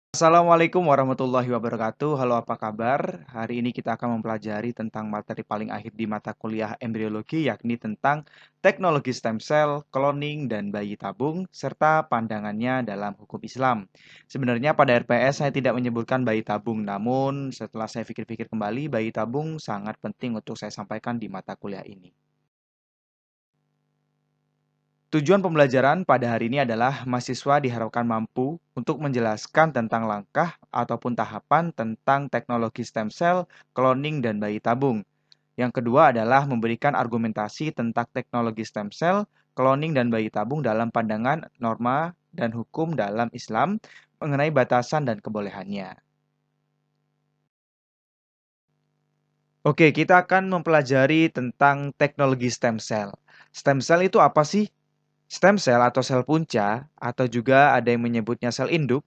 Assalamualaikum warahmatullahi wabarakatuh. Halo, apa kabar? Hari ini kita akan mempelajari tentang materi paling akhir di mata kuliah embriologi, yakni tentang teknologi stem cell, cloning, dan bayi tabung, serta pandangannya dalam hukum Islam. Sebenarnya pada RPS saya tidak menyebutkan bayi tabung, namun setelah saya pikir-pikir kembali, bayi tabung sangat penting untuk saya sampaikan di mata kuliah ini. Tujuan pembelajaran pada hari ini adalah mahasiswa diharapkan mampu untuk menjelaskan tentang langkah ataupun tahapan tentang teknologi stem cell, cloning, dan bayi tabung. Yang kedua adalah memberikan argumentasi tentang teknologi stem cell, cloning, dan bayi tabung dalam pandangan norma dan hukum dalam Islam mengenai batasan dan kebolehannya. Oke, kita akan mempelajari tentang teknologi stem cell. Stem cell itu apa sih? Stem cell atau sel punca, atau juga ada yang menyebutnya sel induk,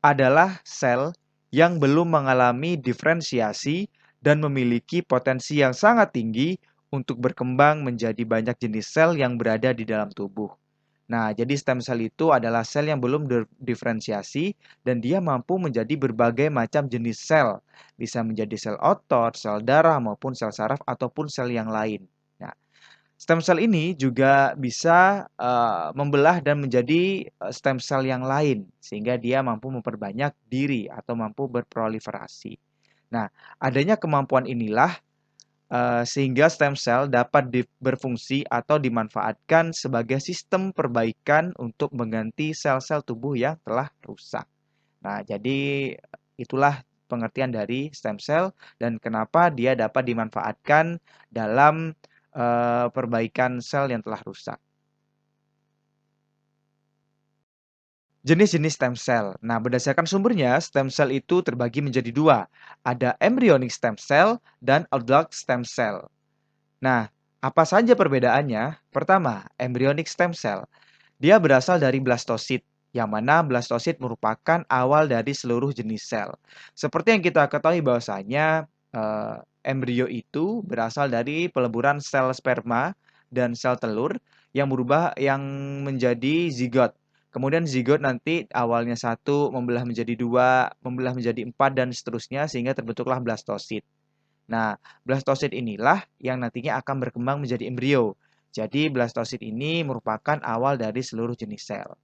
adalah sel yang belum mengalami diferensiasi dan memiliki potensi yang sangat tinggi untuk berkembang menjadi banyak jenis sel yang berada di dalam tubuh. Nah, jadi stem cell itu adalah sel yang belum diferensiasi dan dia mampu menjadi berbagai macam jenis sel. Bisa menjadi sel otot, sel darah, maupun sel saraf, ataupun sel yang lain. Nah, stem cell ini juga bisa membelah dan menjadi stem cell yang lain, sehingga dia mampu memperbanyak diri atau mampu berproliferasi. Nah, adanya kemampuan inilah sehingga stem cell dapat berfungsi atau dimanfaatkan sebagai sistem perbaikan untuk mengganti sel-sel tubuh yang telah rusak. Nah, jadi itulah pengertian dari stem cell dan kenapa dia dapat dimanfaatkan dalam perbaikan sel yang telah rusak. Jenis-jenis stem cell. Nah, berdasarkan sumbernya, stem cell itu terbagi menjadi dua. Ada embryonic stem cell dan adult stem cell. Nah, apa saja perbedaannya? Pertama, embryonic stem cell. Dia berasal dari blastosit, yang mana blastosit merupakan awal dari seluruh jenis sel. Seperti yang kita ketahui bahwasanya embrio itu berasal dari peleburan sel sperma dan sel telur yang menjadi zigot. Kemudian zigot nanti awalnya satu, membelah menjadi dua, membelah menjadi empat, dan seterusnya sehingga terbentuklah blastosit. Nah, blastosit inilah yang nantinya akan berkembang menjadi embrio. Jadi blastosit ini merupakan awal dari seluruh jenis sel.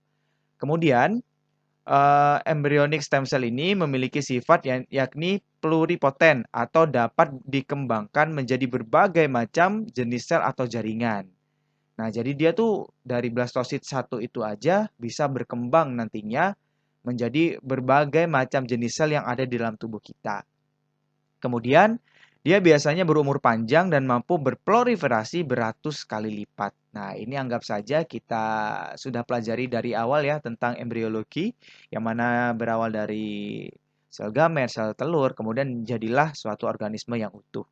Kemudian, embryonic stem cell ini memiliki sifat yakni pluripoten atau dapat dikembangkan menjadi berbagai macam jenis sel atau jaringan. Nah, jadi dia tuh dari blastosit satu itu aja bisa berkembang nantinya menjadi berbagai macam jenis sel yang ada di dalam tubuh kita. Kemudian, dia biasanya berumur panjang dan mampu berproliferasi beratus kali lipat. Nah, ini anggap saja kita sudah pelajari dari awal ya tentang embriologi, yang mana berawal dari sel gamet, sel telur, kemudian jadilah suatu organisme yang utuh.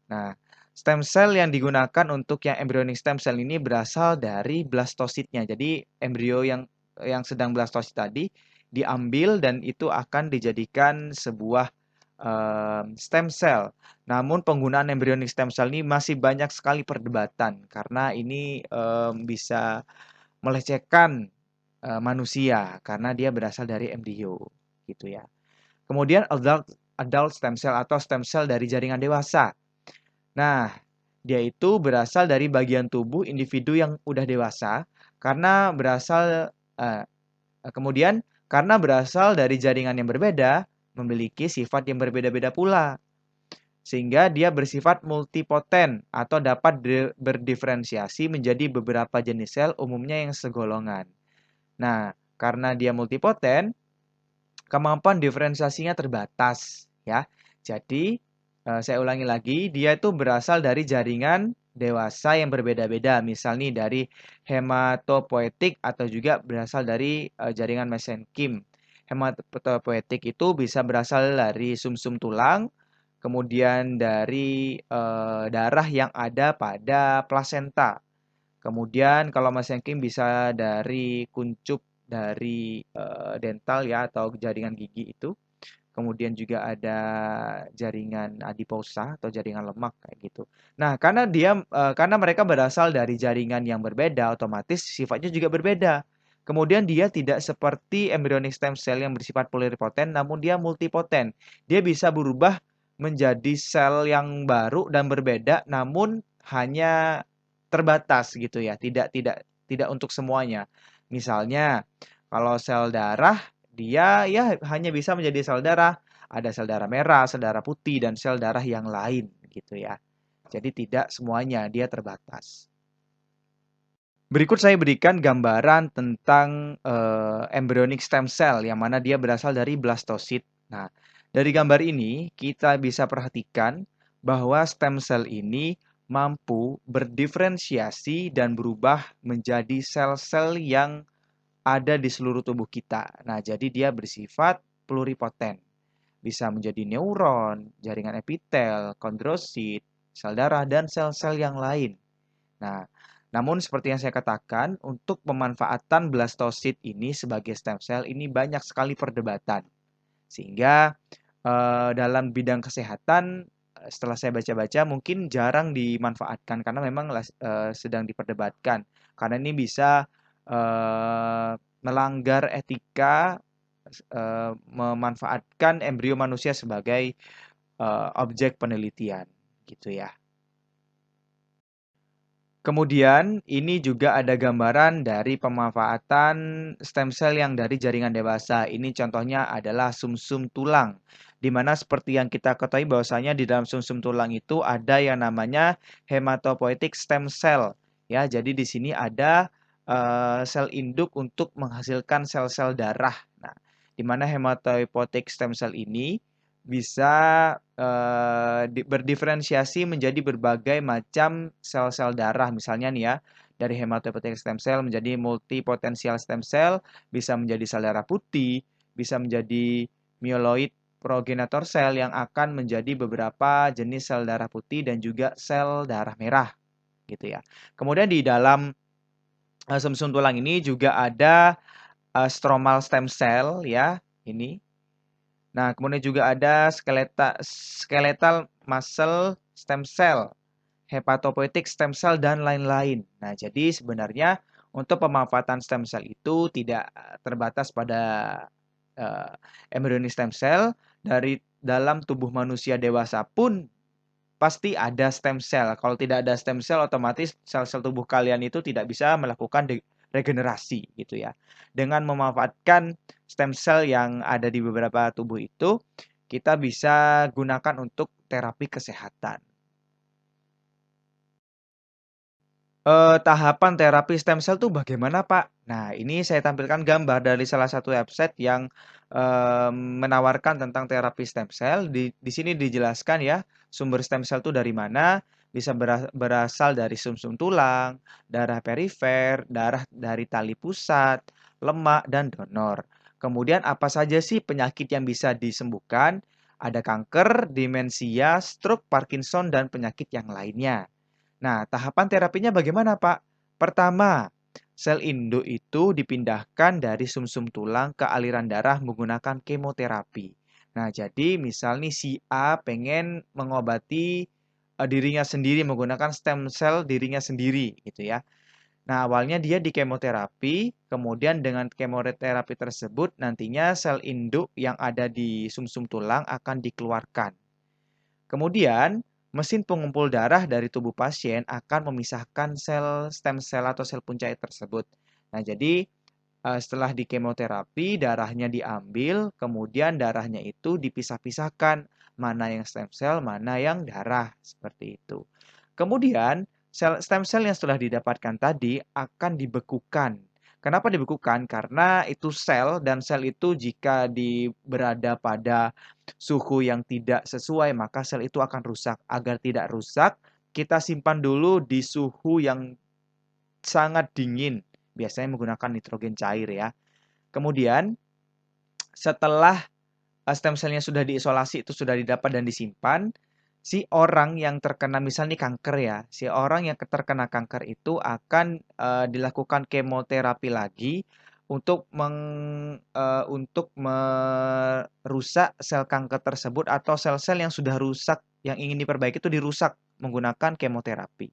Nah, stem cell yang digunakan untuk yang embryonic stem cell ini berasal dari blastositnya. Jadi, embrio yang sedang blastosit tadi diambil dan itu akan dijadikan sebuah stem cell. Namun penggunaan embryonic stem cell ini masih banyak sekali perdebatan karena ini bisa melecehkan manusia karena dia berasal dari embrio gitu ya. Kemudian adult stem cell atau stem cell dari jaringan dewasa. Nah, dia itu berasal dari bagian tubuh individu yang udah dewasa karena berasal eh, kemudian karena berasal dari jaringan yang berbeda, memiliki sifat yang berbeda-beda pula. Sehingga dia bersifat multipoten atau dapat berdiferensiasi menjadi beberapa jenis sel umumnya yang segolongan. Nah, karena dia multipoten, kemampuan diferensiasinya terbatas ya. Jadi, saya ulangi lagi, dia itu berasal dari jaringan dewasa yang berbeda-beda. Misal nih dari hematopoietik atau juga berasal dari jaringan mesenkim. Hematopoietik itu bisa berasal dari sumsum tulang, kemudian dari darah yang ada pada plasenta. Kemudian kalau mesenkim bisa dari kuncup dari dental ya atau jaringan gigi itu. Kemudian juga ada jaringan adiposa atau jaringan lemak kayak gitu. Nah, karena mereka berasal dari jaringan yang berbeda, otomatis sifatnya juga berbeda. Kemudian dia tidak seperti embryonic stem cell yang bersifat pluripoten, namun dia multipoten. Dia bisa berubah menjadi sel yang baru dan berbeda, namun hanya terbatas gitu ya, tidak untuk semuanya. Misalnya, kalau sel darah, dia ya hanya bisa menjadi sel darah. Ada sel darah merah, sel darah putih, dan sel darah yang lain gitu ya. Jadi tidak semuanya, dia terbatas. Berikut saya berikan gambaran tentang embryonic stem cell yang mana dia berasal dari blastosit. Nah, dari gambar ini kita bisa perhatikan bahwa stem cell ini mampu berdiferensiasi dan berubah menjadi sel-sel yang ada di seluruh tubuh kita. Nah, jadi dia bersifat pluripoten. Bisa menjadi neuron, jaringan epitel, kondrosit, sel darah, dan sel-sel yang lain. Nah, namun seperti yang saya katakan, untuk pemanfaatan blastosit ini sebagai stem cell ini banyak sekali perdebatan. Sehingga dalam bidang kesehatan setelah saya baca-baca mungkin jarang dimanfaatkan karena memang sedang diperdebatkan. Karena ini bisa melanggar etika memanfaatkan embrio manusia sebagai objek penelitian gitu ya. Kemudian ini juga ada gambaran dari pemanfaatan stem cell yang dari jaringan dewasa. Ini contohnya adalah sumsum tulang. Di mana seperti yang kita ketahui bahwasanya di dalam sumsum tulang itu ada yang namanya hematopoietic stem cell. Ya, jadi di sini ada sel induk untuk menghasilkan sel-sel darah. Nah, di mana hematopoietic stem cell ini bisa berdiferensiasi menjadi berbagai macam sel-sel darah. Misalnya nih ya, dari hematopoietic stem cell menjadi multipotensial stem cell, bisa menjadi sel darah putih, bisa menjadi myeloid progenitor cell yang akan menjadi beberapa jenis sel darah putih dan juga sel darah merah gitu ya. Kemudian di dalam sumsum tulang ini juga ada stromal stem cell ya, ini. Nah, kemudian juga ada skeletal muscle stem cell, hepatopoietic stem cell, dan lain-lain. Nah, jadi sebenarnya untuk pemanfaatan stem cell itu tidak terbatas pada embryonic stem cell. Dari dalam tubuh manusia dewasa pun pasti ada stem cell. Kalau tidak ada stem cell, otomatis sel-sel tubuh kalian itu tidak bisa melakukan regenerasi gitu ya. Dengan memanfaatkan stem cell yang ada di beberapa tubuh itu, kita bisa gunakan untuk terapi kesehatan. Tahapan terapi stem cell tuh bagaimana, Pak? Nah, ini saya tampilkan gambar dari salah satu website yang menawarkan tentang terapi stem cell. Di sini dijelaskan ya, sumber stem cell itu dari mana, bisa berasal dari sumsum tulang, darah perifer, darah dari tali pusat, lemak, dan donor. Kemudian apa saja sih penyakit yang bisa disembuhkan? Ada kanker, demensia, stroke, Parkinson, dan penyakit yang lainnya. Nah, tahapan terapinya bagaimana, Pak? Pertama, sel induk itu dipindahkan dari sumsum tulang ke aliran darah menggunakan kemoterapi. Nah, jadi misal nih si A pengen mengobati dirinya sendiri menggunakan stem cell dirinya sendiri gitu ya. Nah, awalnya dia di kemoterapi, kemudian dengan kemoterapi tersebut nantinya sel induk yang ada di sumsum tulang akan dikeluarkan. Kemudian, mesin pengumpul darah dari tubuh pasien akan memisahkan sel stem cell atau sel punca tersebut. Nah, jadi setelah di kemoterapi, darahnya diambil, kemudian darahnya itu dipisah-pisahkan, mana yang stem cell, mana yang darah, seperti itu. Kemudian, stem cell yang setelah didapatkan tadi akan dibekukan. Kenapa dibekukan? Karena itu sel dan sel itu jika berada pada suhu yang tidak sesuai, maka sel itu akan rusak. Agar tidak rusak, kita simpan dulu di suhu yang sangat dingin. Biasanya menggunakan nitrogen cair ya. Kemudian setelah stem cell-nya sudah diisolasi, itu sudah didapat dan disimpan, si orang yang terkena misalnya kanker ya, si orang yang terkena kanker itu akan dilakukan kemoterapi lagi untuk merusak sel kanker tersebut atau sel-sel yang sudah rusak yang ingin diperbaiki itu dirusak menggunakan kemoterapi.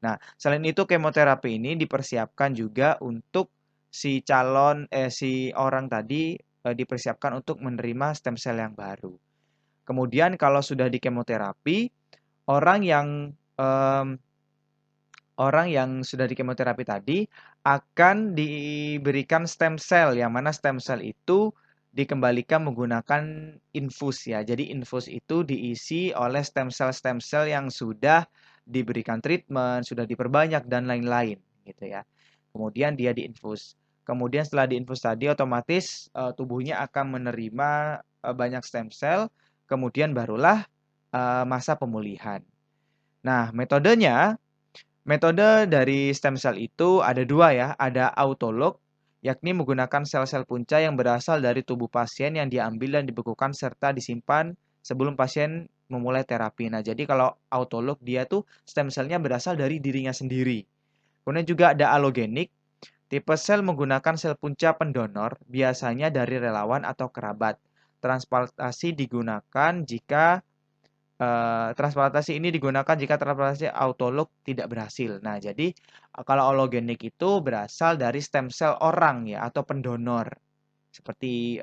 Nah, selain itu kemoterapi ini dipersiapkan juga untuk si orang tadi dipersiapkan untuk menerima stem cell yang baru. Kemudian kalau sudah di kemoterapi, orang yang em, orang yang sudah di kemoterapi tadi akan diberikan stem cell, yang mana stem cell itu dikembalikan menggunakan infus ya. Jadi infus itu diisi oleh stem cell yang sudah diberikan treatment, sudah diperbanyak dan lain-lain gitu ya. Kemudian dia diinfus. Kemudian setelah diinfus tadi otomatis tubuhnya akan menerima banyak stem cell, kemudian barulah masa pemulihan. Nah, metode dari stem cell itu ada dua ya, ada autolog, yakni menggunakan sel-sel punca yang berasal dari tubuh pasien yang diambil dan dibekukan serta disimpan sebelum pasien memulai terapi. Nah, jadi kalau autolog dia tuh stem cell-nya berasal dari dirinya sendiri. Kemudian juga ada allogenik, tipe sel menggunakan sel punca pendonor, biasanya dari relawan atau kerabat. Transplantasi digunakan jika transplantasi ini digunakan jika transplantasi autolog tidak berhasil. Nah, jadi kalau allogenik itu berasal dari stem cell orang ya atau pendonor. Seperti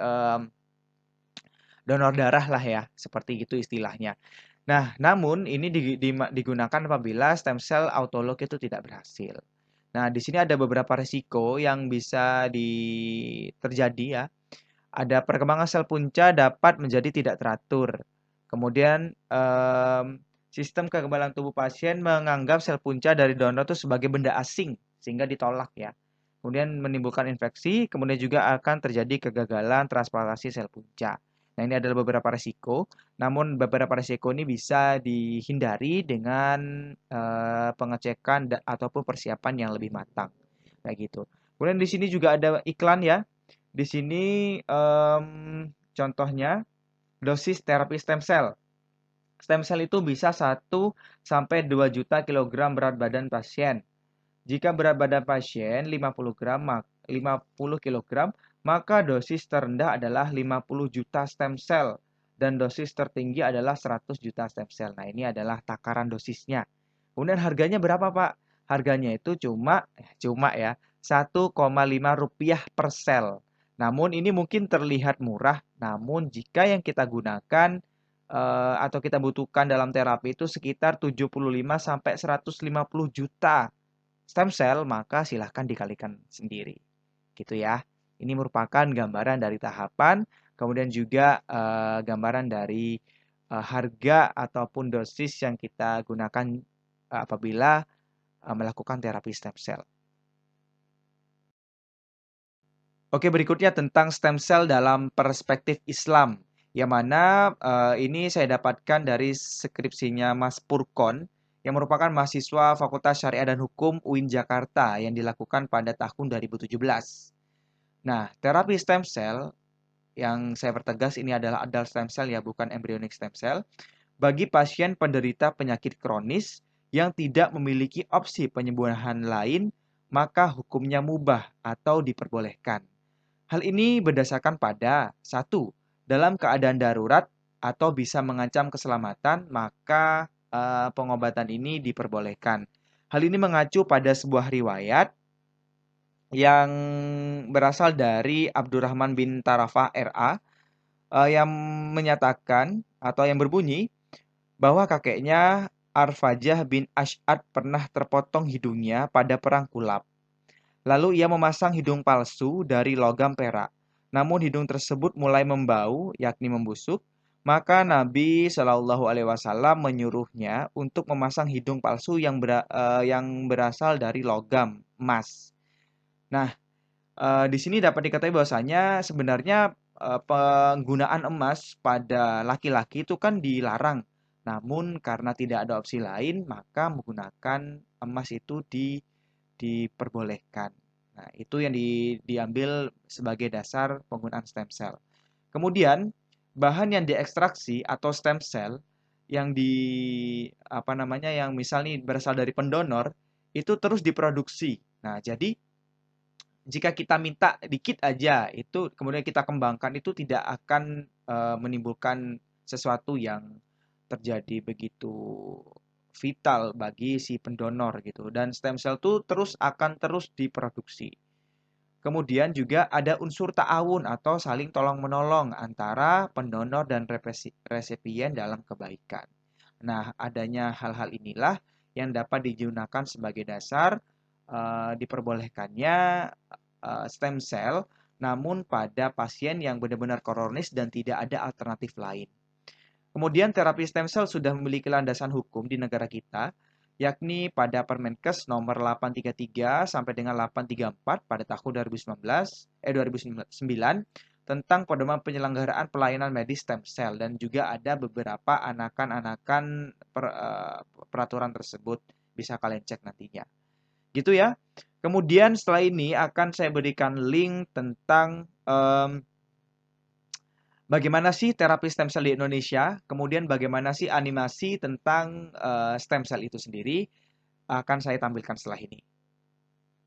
donor darah lah ya, seperti itu istilahnya. Nah, namun ini digunakan apabila stem cell autolog itu tidak berhasil. Nah, di sini ada beberapa risiko yang bisa terjadi ya. Ada perkembangan sel punca dapat menjadi tidak teratur. Kemudian sistem kekebalan tubuh pasien menganggap sel punca dari donor itu sebagai benda asing sehingga ditolak ya. Kemudian menimbulkan infeksi, kemudian juga akan terjadi kegagalan transplantasi sel punca. Nah, ini adalah beberapa risiko. Namun beberapa risiko ini bisa dihindari dengan pengecekan ataupun persiapan yang lebih matang. Kayak gitu. Kemudian di sini juga ada iklan ya. Di sini contohnya dosis terapi stem cell. Stem cell itu bisa 1 sampai 2 juta kilogram berat badan pasien. Jika berat badan pasien 50 kilogram, maka dosis terendah adalah 50 juta stem cell dan dosis tertinggi adalah 100 juta stem cell. Nah, ini adalah takaran dosisnya. Kemudian harganya berapa, Pak? Harganya itu cuma ya 1,5 rupiah per sel. Namun ini mungkin terlihat murah, namun jika yang kita gunakan atau kita butuhkan dalam terapi itu sekitar 75 sampai 150 juta stem cell, maka silahkan dikalikan sendiri. Gitu ya. Ini merupakan gambaran dari tahapan, kemudian juga gambaran dari harga ataupun dosis yang kita gunakan apabila melakukan terapi stem cell. Oke, berikutnya tentang stem cell dalam perspektif Islam, yang mana ini saya dapatkan dari skripsinya Mas Purkon, yang merupakan mahasiswa Fakultas Syariah dan Hukum UIN Jakarta yang dilakukan pada tahun 2017. Nah, terapi stem cell yang saya pertegas ini adalah adult stem cell ya, bukan embryonic stem cell, bagi pasien penderita penyakit kronis yang tidak memiliki opsi penyembuhan lain, maka hukumnya mubah atau diperbolehkan. Hal ini berdasarkan pada satu, dalam keadaan darurat atau bisa mengancam keselamatan, maka pengobatan ini diperbolehkan. Hal ini mengacu pada sebuah riwayat yang berasal dari Abdurrahman bin Tarafah RA yang menyatakan atau yang berbunyi bahwa kakeknya Arfajah bin Ash'ad pernah terpotong hidungnya pada perang Kulab. Lalu ia memasang hidung palsu dari logam perak. Namun hidung tersebut mulai membau, yakni membusuk. Maka Nabi Shallallahu Alaihi Wasallam menyuruhnya untuk memasang hidung palsu yang berasal dari logam emas. Nah, di sini dapat diketahui bahwasanya sebenarnya penggunaan emas pada laki-laki itu kan dilarang. Namun karena tidak ada opsi lain, maka menggunakan emas itu diperbolehkan. Nah, itu yang diambil sebagai dasar penggunaan stem cell. Kemudian, bahan yang diekstraksi atau stem cell yang yang misalnya berasal dari pendonor itu terus diproduksi. Nah, jadi jika kita minta dikit aja itu kemudian kita kembangkan itu tidak akan menimbulkan sesuatu yang terjadi begitu vital bagi si pendonor gitu dan stem cell itu terus diproduksi. Kemudian juga ada unsur ta'awun atau saling tolong-menolong antara pendonor dan resipien dalam kebaikan. Nah, adanya hal-hal inilah yang dapat digunakan sebagai dasar diperbolehkannya stem cell, namun pada pasien yang benar-benar kronis dan tidak ada alternatif lain. Kemudian terapi stem cell sudah memiliki landasan hukum di negara kita, yakni pada Permenkes nomor 833 sampai dengan 834 pada tahun 2009 tentang pedoman penyelenggaraan pelayanan medis stem cell, dan juga ada beberapa anakan-anakan peraturan tersebut, bisa kalian cek nantinya. Gitu ya. Kemudian setelah ini akan saya berikan link tentang bagaimana sih terapi stem cell di Indonesia, kemudian bagaimana sih animasi tentang stem cell itu sendiri, akan saya tampilkan setelah ini.